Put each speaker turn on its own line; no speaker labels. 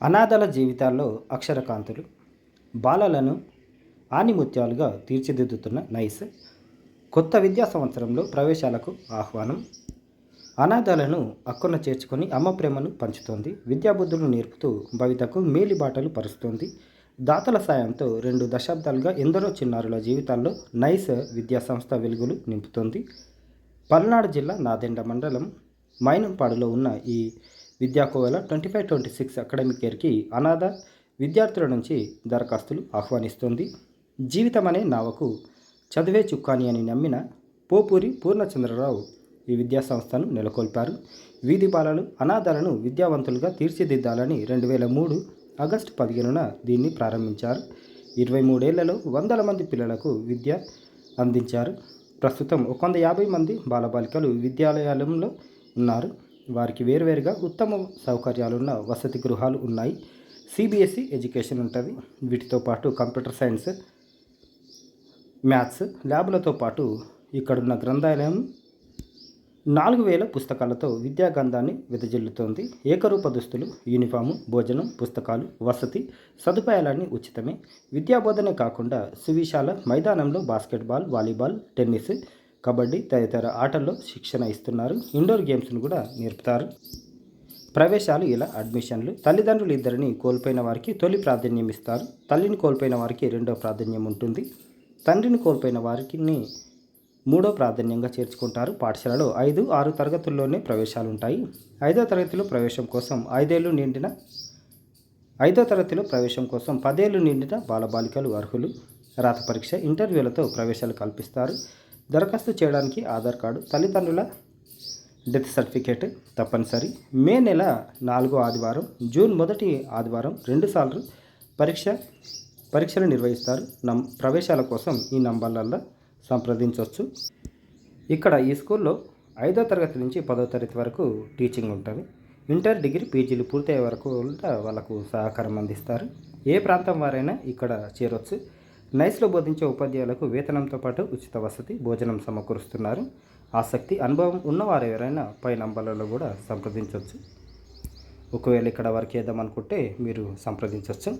అనాథల జీవితాల్లో అక్షరకాంతులు, బాలలను ఆణిముత్యాలుగా తీర్చిదిద్దుతున్న నైస్. కొత్త విద్యా సంవత్సరంలో ప్రవేశాలకు ఆహ్వానం. అనాథలను అక్కున చేర్చుకొని అమ్మ ప్రేమను పంచుతోంది. విద్యాబుద్ధులు నేర్పుతూ భవితకు మేలిబాటలు పరుస్తోంది. దాతల సాయంతో 2 దశాబ్దాలుగా ఎందరో చిన్నారుల జీవితాల్లో నైస్ విద్యా సంస్థ వెలుగులు నింపుతోంది. పల్నాడు జిల్లా నాదెండ్ల మండలం మైనంపాడులో ఉన్న ఈ విద్యాకోవెల 25-26 అకాడమిక్ ఇయర్కి అనాథ విద్యార్థుల నుంచి దరఖాస్తులు ఆహ్వానిస్తోంది. జీవితం అనే నావకు చదివే చుక్కాని అని నమ్మిన పోపూరి పూర్ణచంద్రరావు ఈ విద్యా సంస్థను నెలకొల్పారు. వీధి బాలలు, అనాథలను విద్యావంతులుగా తీర్చిదిద్దాలని 2003 ఆగస్టు 15న దీన్ని ప్రారంభించారు. 23 ఏళ్లలో వందల మంది పిల్లలకు విద్య అందించారు. ప్రస్తుతం 150 మంది బాలబాలికలు విద్యాలయాలలో ఉన్నారు. వారికి వేరువేరుగా ఉత్తమ సౌకర్యాలున్న వసతి గృహాలు ఉన్నాయి. సిబిఎస్ఈ ఎడ్యుకేషన్ ఉంటుంది. వీటితో పాటు కంప్యూటర్ సైన్స్, మ్యాథ్స్ ల్యాబులతో పాటు ఇక్కడున్న గ్రంథాలయం 4000 పుస్తకాలతో విద్యాగంధాన్ని వెదజల్లుతోంది. ఏకరూప దుస్తులు, యూనిఫాము, భోజనం, పుస్తకాలు, వసతి సదుపాయాలన్నీ ఉచితమే. విద్యాబోధనే కాకుండా సువిశాల మైదానంలో బాస్కెట్బాల్, వాలీబాల్, టెన్నిస్, కబడ్డీ తదితర ఆటల్లో శిక్షణ ఇస్తున్నారు. ఇండోర్ గేమ్స్ను కూడా నేర్పుతారు. ప్రవేశాలు ఇలా. అడ్మిషన్లు. తల్లిదండ్రులు ఇద్దరిని కోల్పోయిన వారికి తొలి ప్రాధాన్యం ఇస్తారు. తల్లిని కోల్పోయిన వారికి రెండో ప్రాధాన్యం ఉంటుంది. తండ్రిని కోల్పోయిన వారికి మూడో ప్రాధాన్యంగా చేర్చుకుంటారు. పాఠశాలలో 5, 6 తరగతుల్లోనే ప్రవేశాలు ఉంటాయి. 5వ తరగతిలో ప్రవేశం కోసం 10 ఏళ్ళు నిండిన బాలబాలికలు అర్హులు. రాత పరీక్ష, ఇంటర్వ్యూలతో ప్రవేశాలు కల్పిస్తారు. దరఖాస్తు చేయడానికి ఆధార్ కార్డు, తల్లిదండ్రుల డెత్ సర్టిఫికేట్ తప్పనిసరి. మే నెల 4వ ఆదివారం, జూన్ 1వ ఆదివారం 2 సార్లు పరీక్షలు నిర్వహిస్తారు. ప్రవేశాల కోసం ఈ నంబర్లలో సంప్రదించవచ్చు. ఇక్కడ ఈ స్కూల్లో 5వ తరగతి నుంచి 10వ తరగతి వరకు టీచింగ్ ఉంటుంది. ఇంటర్, డిగ్రీ, పీజీలు పూర్తయ్యే వరకు వాళ్ళకు సహకారం అందిస్తారు. ఏ ప్రాంతం వారైనా ఇక్కడ చేరవచ్చు. నైస్లో బోధించే ఉపాధ్యాయులకు వేతనంతో పాటు ఉచిత వసతి, భోజనం సమకూరుస్తున్నారు. ఆసక్తి, అనుభవం ఉన్నవారు ఎవరైనా పై నంబర్లలో కూడా సంప్రదించవచ్చు. ఒకవేళ ఇక్కడ వరకు వేద్దామనుకుంటే మీరు సంప్రదించవచ్చు.